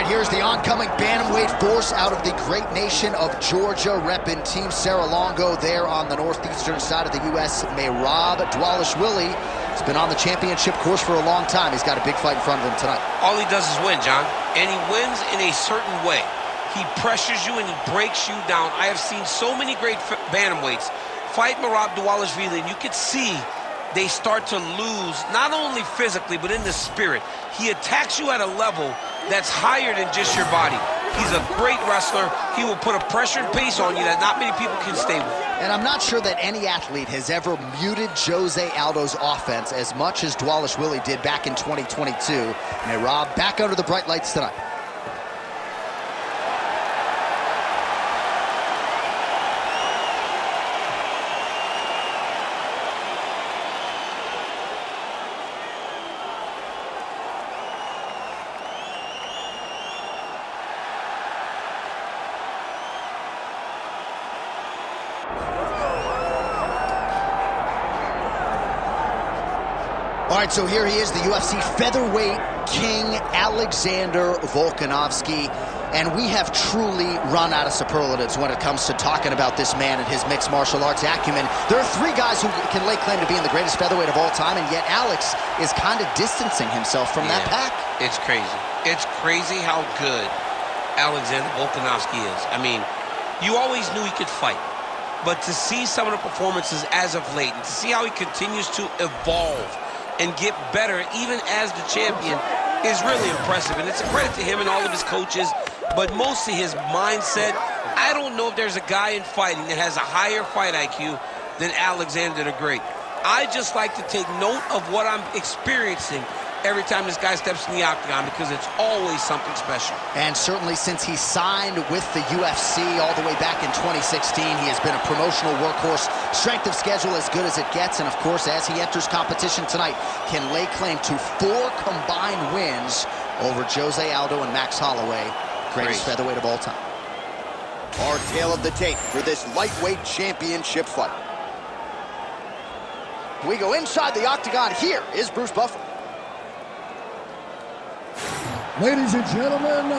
here's the oncoming bantamweight force out of the great nation of Georgia, repping Team Serra-Longo there on the northeastern side of the U.S. Merab Dvalishvili has been on the championship course for a long time. He's got a big fight in front of him tonight. All he does is win, John, and he wins in a certain way. He pressures you and he breaks you down. I have seen so many great bantamweights fight Merab Dvalishvili, and you can see they start to lose, not only physically, but in the spirit. He attacks you at a level that's higher than just your body. He's a great wrestler. He will put a pressure and pace on you that not many people can stay with. And I'm not sure that any athlete has ever muted Jose Aldo's offense as much as Dvalishvili did back in 2022. Merab back under the bright lights tonight. All right, so here he is, the UFC featherweight king, Alexander Volkanovski. And we have truly run out of superlatives when it comes to talking about this man and his mixed martial arts acumen. There are three guys who can lay claim to being the greatest featherweight of all time, and yet Alex is kind of distancing himself from that pack. It's crazy. It's crazy how good Alexander Volkanovski is. I mean, you always knew he could fight. But to see some of the performances as of late, and to see how he continues to evolve and get better even as the champion is really impressive. And it's a credit to him and all of his coaches, but mostly his mindset. I don't know if there's a guy in fighting that has a higher fight IQ than Alexander the Great. I just like to take note of what I'm experiencing every time this guy steps in the octagon, because it's always something special. And certainly since he signed with the UFC all the way back in 2016, he has been a promotional workhorse, strength of schedule as good as it gets, and of course, as he enters competition tonight, can lay claim to 4 combined wins over Jose Aldo and Max Holloway, greatest featherweight of all time. Our tale of the tape for this lightweight championship fight. We go inside the octagon. Here is Bruce Buffer. Ladies and gentlemen,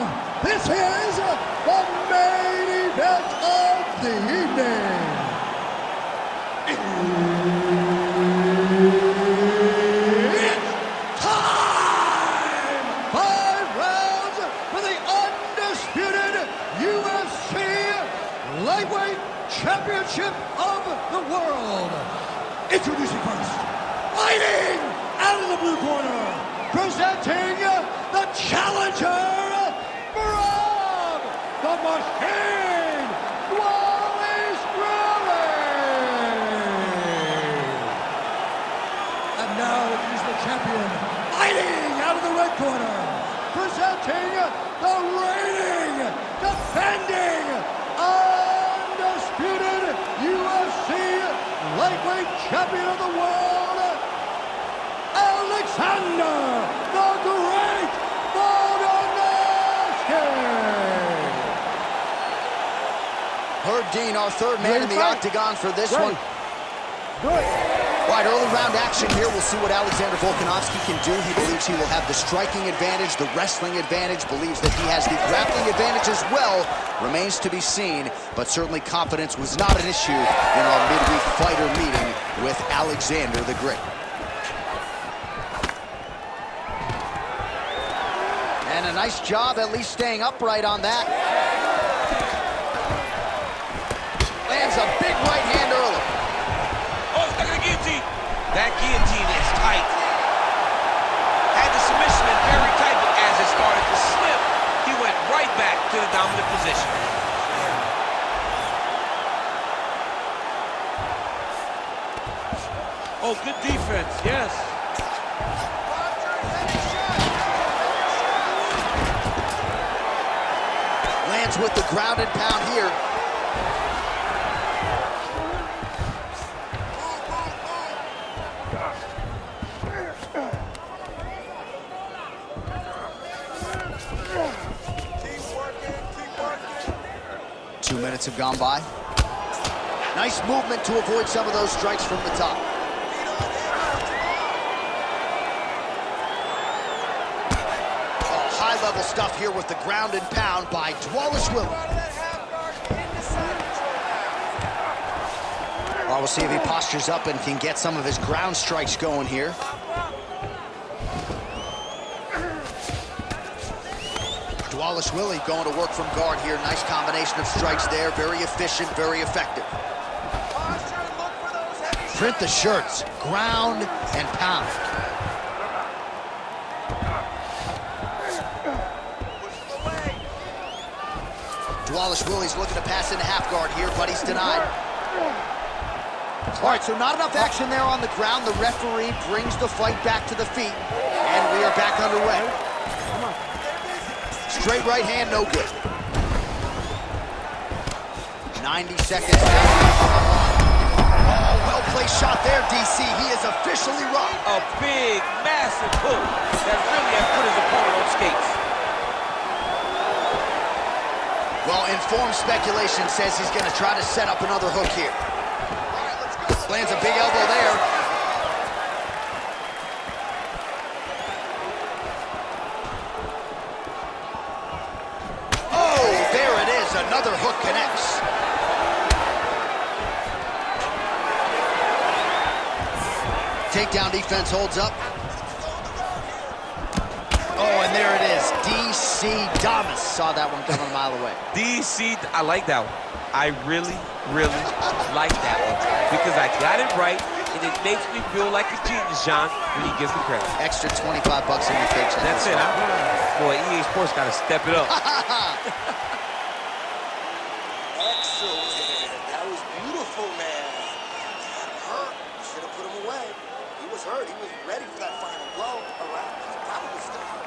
this is the main event of the evening. It's time! 5 rounds for the undisputed UFC Lightweight Championship of the World. Introducing first, fighting out of the blue corner, presenting the challenger, Merab the Machine Dvalishvili. And now he's the champion, fighting out of the red corner, presenting the reigning, defending, undisputed UFC lightweight champion of the world, Alexander the Great Volkanovski. Herb Dean, our third man in the octagon for this one. Good. All right, early round action here. We'll see what Alexander Volkanovski can do. He believes he will have the striking advantage, the wrestling advantage, believes that he has the grappling advantage as well. Remains to be seen, but certainly confidence was not an issue in our midweek fighter meeting with Alexander the Great. And a nice job at least staying upright on that. Lands a big right hand early. Oh, he's stuck in the guillotine. That guillotine is tight. Had the submission in very tight, but as it started to slip, he went right back to the dominant position. Oh, good defense, yes. Lands with the grounded pound here. 2 minutes have gone by. Nice movement to avoid some of those strikes from the top. High-level stuff here with the ground and pound by Dvalishvili. Well, we'll see if he postures up and can get some of his ground strikes going here. Dvalishvili going to work from guard here. Nice combination of strikes there. Very efficient, very effective. Print the shirts. Ground and pound. Dvalishvili's looking to pass into half guard here, but he's denied. All right, so not enough action there on the ground. The referee brings the fight back to the feet, and we are back underway. Straight right hand, no good. 90 seconds. Oh, well-placed shot there, DC. He is officially rocked. A big, massive hook that really has put his opponent on skates. Well, informed speculation says he's going to try to set up another hook here. Lands a big elbow there. Oh, there it is. Another hook connects. Takedown defense holds up. Oh, and there it is. DC Damas saw that one coming a mile away. DC, I like that one. I really, really like that one because I got it right, and it makes me feel like a genius, John, when he gives me credit. Extra $25 in your paycheck. That's it. Boy, EA Sports got to step it up. Excellent. That was beautiful, man. That hurt. You should have put him away. He was hurt. He was ready for that final blow. Probably stopped.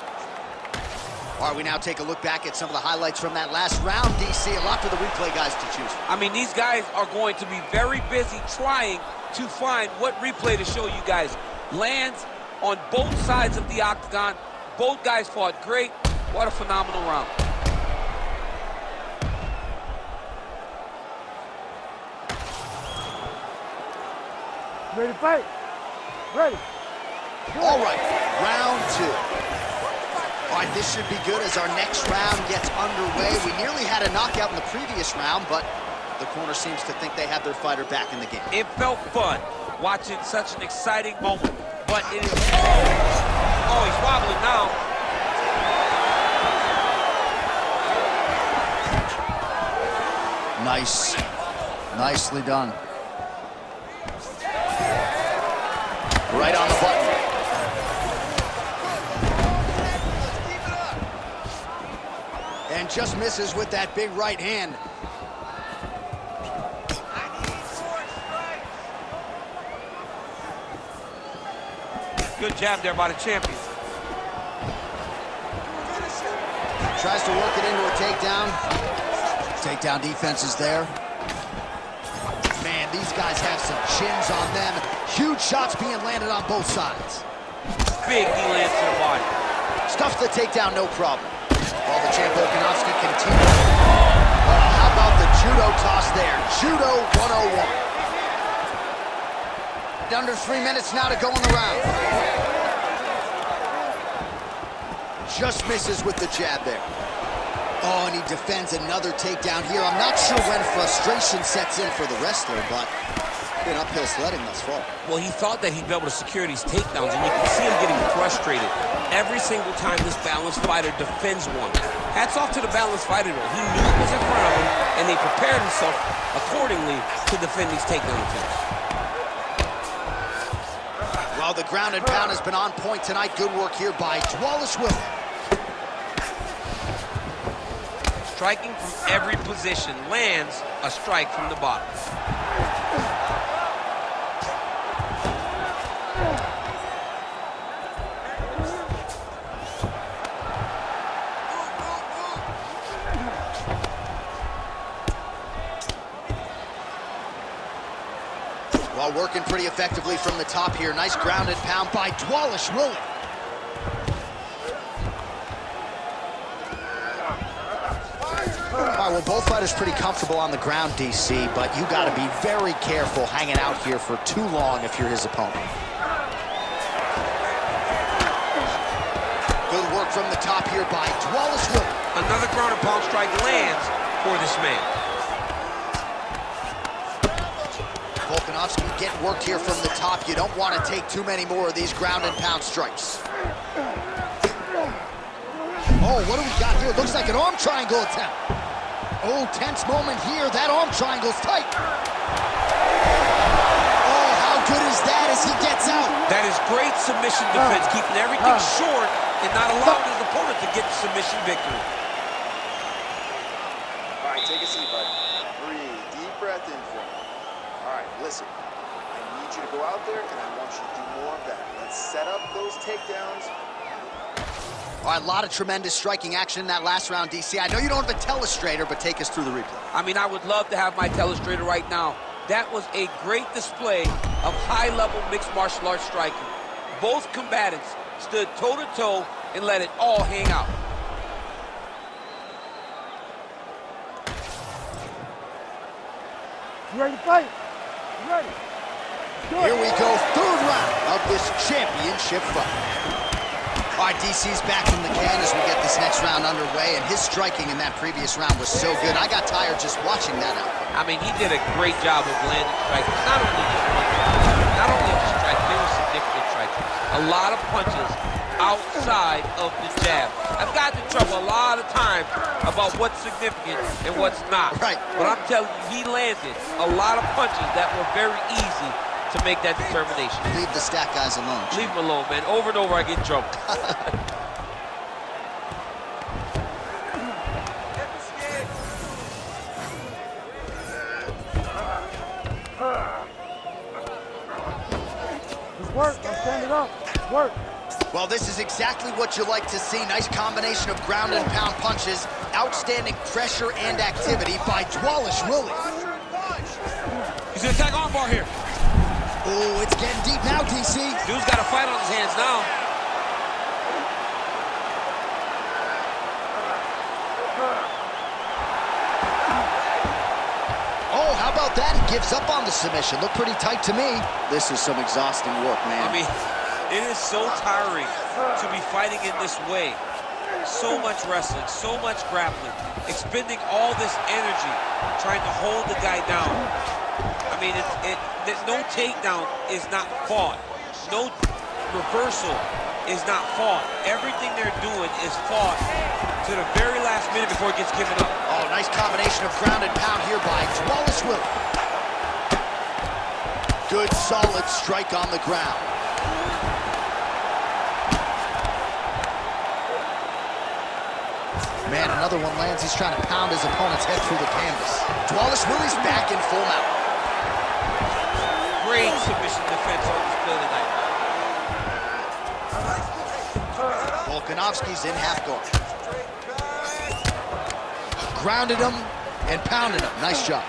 All right, we now take a look back at some of the highlights from that last round, DC. A lot for the replay guys to choose from. I mean, these guys are going to be very busy trying to find what replay to show you guys. Lands on both sides of the octagon. Both guys fought great. What a phenomenal round. Ready to fight? Ready. All right, round two. All right, this should be good as our next round gets underway. We nearly had a knockout in the previous round, but the corner seems to think they have their fighter back in the game. It felt fun watching such an exciting moment, but it is... Oh, he's wobbling now. Nice. Nicely done. Right on the button. And just misses with that big right hand. Good jab there by the champion. Tries to work it into a takedown. Takedown defense is there. Man, these guys have some chins on them. Huge shots being landed on both sides. Big knee lands to the body. Stuffs the takedown, no problem. While the champ Volkanovski continues. How about the judo toss there? Judo 101. Under 3 minutes now to go in the round. Just misses with the jab there. Oh, and he defends another takedown here. I'm not sure when frustration sets in for the wrestler, but been uphill sledding thus far. Well, he thought that he'd be able to secure these takedowns, and you can see him getting frustrated every single time this balanced fighter defends one. Hats off to the balanced fighter, though. He knew it was in front of him, and they prepared himself accordingly to defend these takedown attempts. Well, the ground and pound has been on point tonight. Good work here by Dvalishvili. Striking from every position, lands a strike from the bottom. Well, working pretty effectively from the top here. Nice ground and pound by Dvalishvili. All right, well, both fighters pretty comfortable on the ground, DC, but you got to be very careful hanging out here for too long if you're his opponent. Good work from the top here by Dvalishvili. Another ground and pound strike lands for this man. Volkanovski getting worked here from the top. You don't want to take too many more of these ground and pound strikes. Oh, what do we got here? Looks like an arm triangle attempt. Oh, tense moment here. That arm triangle's tight. Oh, how good is that as he gets out? That is great submission defense, keeping everything short and not allowing his opponent to get the submission victory. All right, take a seat, bud. Breathe. Deep breath in for me. All right, listen. I need you to go out there, and I want you to do more of that. Let's set up those takedowns. All right, a lot of tremendous striking action in that last round, DC. I know you don't have a telestrator, but take us through the replay. I mean, I would love to have my telestrator right now. That was a great display of high-level mixed martial arts striking. Both combatants stood toe-to-toe and let it all hang out. You ready to fight? You ready? Here we go, third round of this championship fight. All right, DC's back in the can as we get this next round underway, and his striking in that previous round was so good. I got tired just watching that out. I mean, he did a great job of landing strikes. Not only just strikes, they were significant strikes. A lot of punches outside of the jab. I've gotten in trouble a lot of times about what's significant and what's not. Right. But I'm telling you, he landed a lot of punches that were very easy to make that determination. Leave the stat guys alone. Leave him alone, man. Over and over, I get in trouble. Let's work. Let's stand it up. Let's work. Well, this is exactly what you like to see. Nice combination of ground and pound punches. Outstanding pressure and activity by Dvalishvili. He's gonna attack armbar here. Oh, it's getting deep now, DC. Dude's got a fight on his hands now. Oh, how about that? He gives up on the submission. Looked pretty tight to me. This is some exhausting work, man. I mean, it is so tiring to be fighting in this way. So much wrestling, so much grappling, expending all this energy trying to hold the guy down. I mean, no takedown is not fought. No reversal is not fought. Everything they're doing is fought to the very last minute before it gets given up. Oh, nice combination of ground and pound here by Dvalishvili. Good, solid strike on the ground. Man, another one lands. He's trying to pound his opponent's head through the canvas. Dvalishvili's back in full mount. Great submission defense on display tonight. Volkanovski's in half guard. Grounded him and pounded him. Nice job.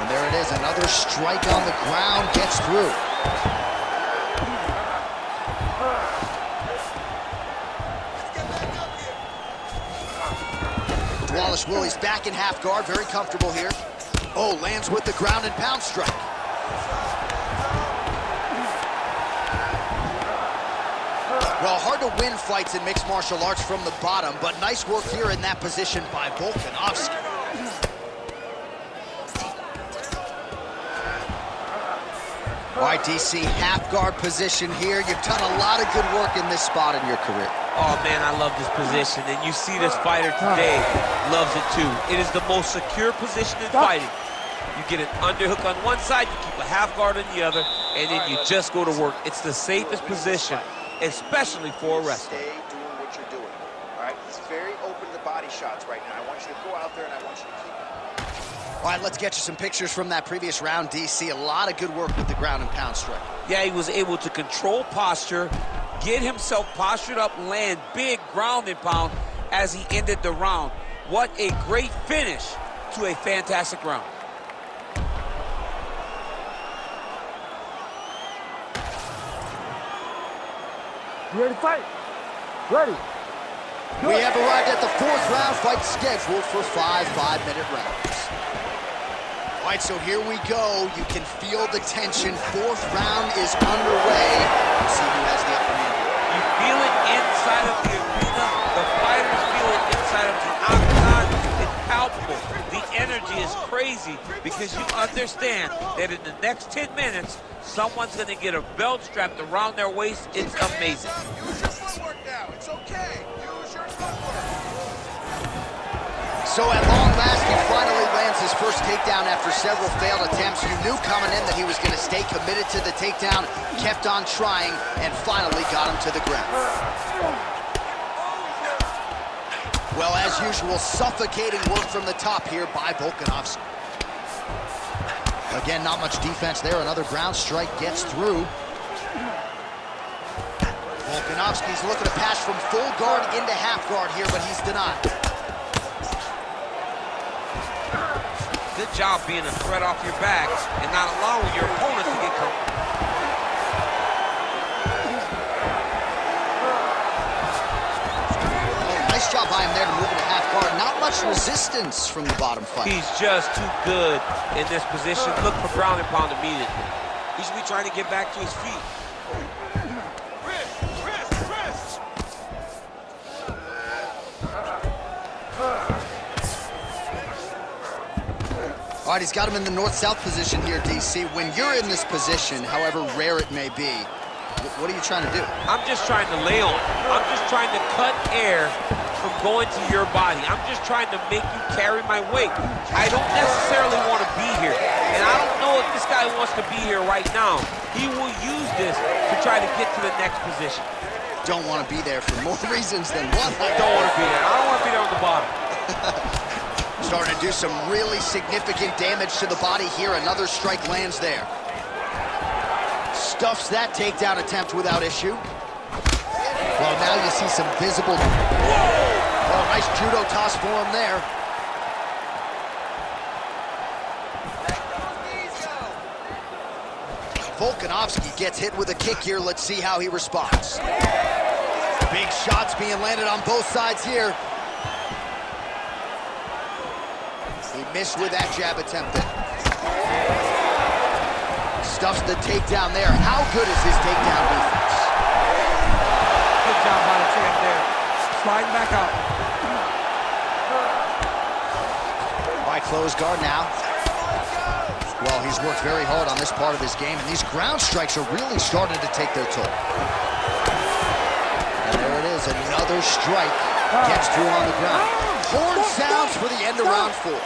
And there it is, another strike on the ground, gets through. Dvalishvili's back in half guard, very comfortable here. Oh, lands with the ground and pound strike. Well, hard to win fights in mixed martial arts from the bottom, but nice work here in that position by Volkanovski. All right, DC, half guard position here. You've done a lot of good work in this spot in your career. Oh, man, I love this position, and you see this fighter today loves it, too. It is the most secure position in fighting. You get an underhook on one side, you keep a half guard on the other, and then you just go to work. It's the safest position, especially for a wrestler. Stay doing what you're doing. All right, he's very open to body shots right now. I want you to go out there and I want you to keep it. All right, let's get you some pictures from that previous round, DC. A lot of good work with the ground and pound strike. Yeah, he was able to control posture, get himself postured up, land big ground and pound as he ended the round. What a great finish to a fantastic round. You ready to fight? Ready. We have arrived at the fourth round, fight scheduled for 5 5-minute rounds. All right, so here we go. You can feel the tension. Fourth round is underway. Let's see who has the upper hand. You feel it inside of the arena. The fighters feel it inside of the octagon. It's palpable. The energy is crazy because you understand that in the next 10 minutes, someone's going to get a belt strapped around their waist. It's amazing. Use your footwork now. It's okay. Use your footwork. So at long last, he finally lands his first takedown after several failed attempts. You knew coming in that he was going to stay committed to the takedown, kept on trying, and finally got him to the ground. Well, as usual, suffocating work from the top here by Volkanovski. Again, not much defense there. Another ground strike gets through. Volkanovski's looking to pass from full guard into half guard here, but he's denied. Good job being a threat off your back and not allowing your opponent to get comfortable. Oh, nice job by him there to move into half guard. Not much resistance from the bottom fight. He's just too good in this position. Look for ground and pound immediately. He should be trying to get back to his feet. All right, he's got him in the north-south position here, DC. When you're in this position, however rare it may be, what are you trying to do? I'm just trying to lay on. I'm just trying to cut air from going to your body. I'm just trying to make you carry my weight. I don't necessarily want to be here. And I don't know if this guy wants to be here right now. He will use this to try to get to the next position. Don't want to be there for more reasons than one. I don't want to be there. I don't want to be there on the bottom. Starting to do some really significant damage to the body here. Another strike lands there. Stuffs that takedown attempt without issue. Well, now you see some visible... Whoa! Oh, nice judo toss for him there. Volkanovski gets hit with a kick here. Let's see how he responds. Big shots being landed on both sides here. He missed with that jab attempt there. Stuffs the takedown there. How good is his takedown defense? Good job by the champ there. Sliding back out. All right, close guard now. Well, he's worked very hard on this part of his game, and these ground strikes are really starting to take their toll. And there it is, another strike gets through on the ground. Horn sounds for the end of round 4.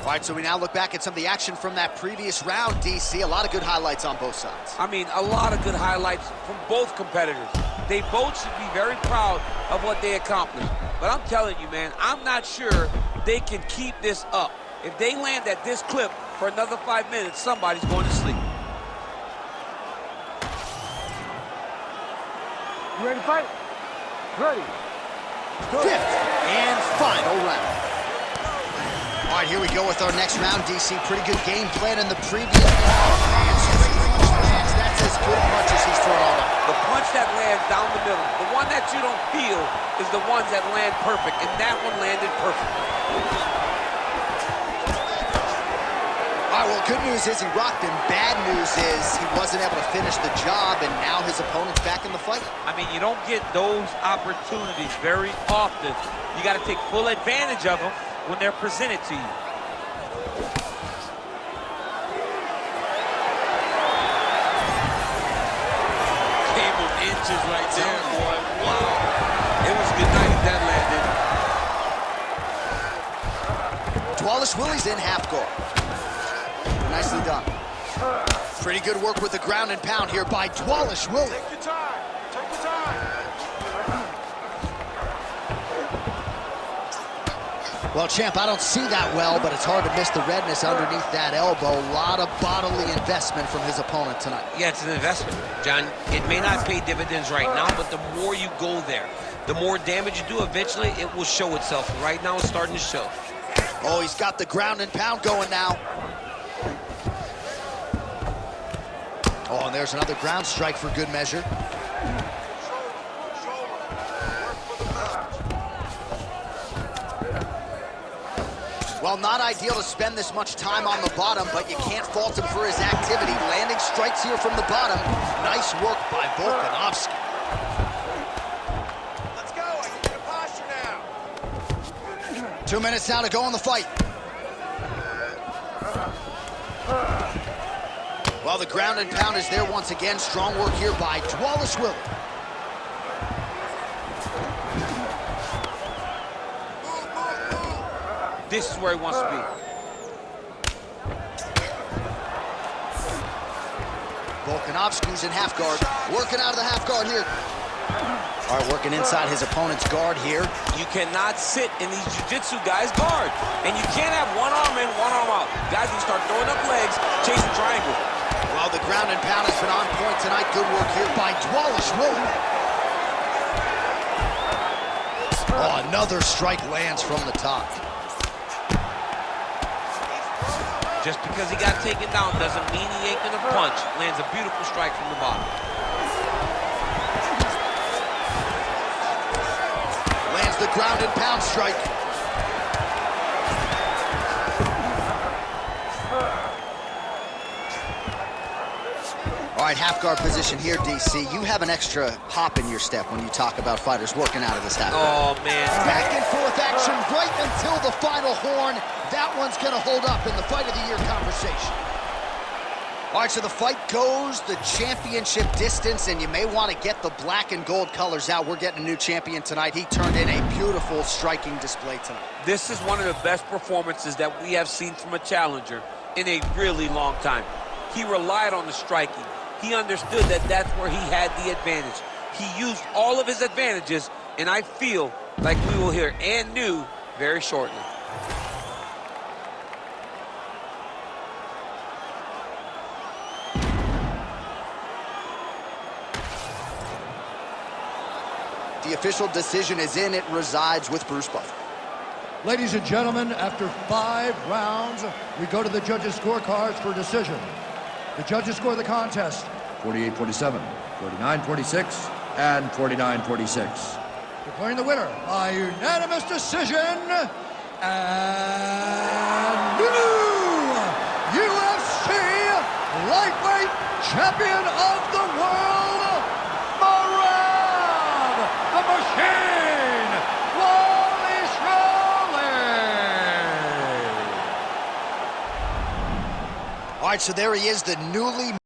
All right, so we now look back at some of the action from that previous round, DC. A lot of good highlights on both sides. I mean, a lot of good highlights from both competitors. They both should be very proud of what they accomplished. But I'm telling you, man, I'm not sure they can keep this up. If they land at this clip for another 5 minutes, somebody's going to sleep. You ready to fight? Ready. Fifth and final round. All right, here we go with our next round, DC. Pretty good game plan in the previous round. That's as good a punch as he's thrown all night. The punch that lands down the middle, the one that you don't feel is the ones that land perfect, and that one landed perfect. All right, well, good news is he rocked him. Bad news is he wasn't able to finish the job, and now his opponent's back in the fight. I mean, you don't get those opportunities very often. You got to take full advantage of them when they're presented to you. Came of inches right there, boy. Wow. It was good night if that landed. Dvalishvili's in half guard. Nicely done. Pretty good work with the ground and pound here by Dvalishvili. Take your time. Take your time. Well, champ, I don't see that well, but it's hard to miss the redness underneath that elbow. A lot of bodily investment from his opponent tonight. Yeah, it's an investment, John. It may not pay dividends right now, but the more you go there, the more damage you do, eventually it will show itself. Right now, it's starting to show. Oh, he's got the ground and pound going now. Oh, and there's another ground strike for good measure. Well, not ideal to spend this much time on the bottom, but you can't fault him for his activity. Landing strikes here from the bottom. Nice work by Volkanovski. Let's go. I can get a posture now. 2 minutes now to go in the fight. Well, the ground and pound is there once again. Strong work here by Dvalishvili. This is where he wants to be. Volkanovski's in half guard. Working out of the half guard here. All right, working inside his opponent's guard here. You cannot sit in these jiu-jitsu guys' guard. And you can't have one arm in, one arm out. Guys can start throwing up legs, chasing triangle. Well, the ground and pound has been on point tonight. Good work here by Dvalishvili. Oh, another strike lands from the top. Just because he got taken down doesn't mean he ain't gonna punch. Lands a beautiful strike from the bottom. Lands the ground and pound strike. All right, half guard position here, DC. You have an extra hop in your step when you talk about fighters working out of this half guard. Oh, man. Back and forth action right until the final horn. That one's going to hold up in the fight of the year conversation. All right, so the fight goes the championship distance, and you may want to get the black and gold colors out. We're getting a new champion tonight. He turned in a beautiful striking display tonight. This is one of the best performances that we have seen from a challenger in a really long time. He relied on the striking. He understood that that's where he had the advantage. He used all of his advantages, and I feel like we will hear and new very shortly. The official decision is in. It resides with Bruce Buffer. Ladies and gentlemen, after 5 rounds, we go to the judges' scorecards for decision. The judges score the contest 48-47, 49-46, and 49-46. Declaring the winner by unanimous decision, and new UFC lightweight champion of the world, Merab the Machine Dvalishvili. All right, so there he is, the newly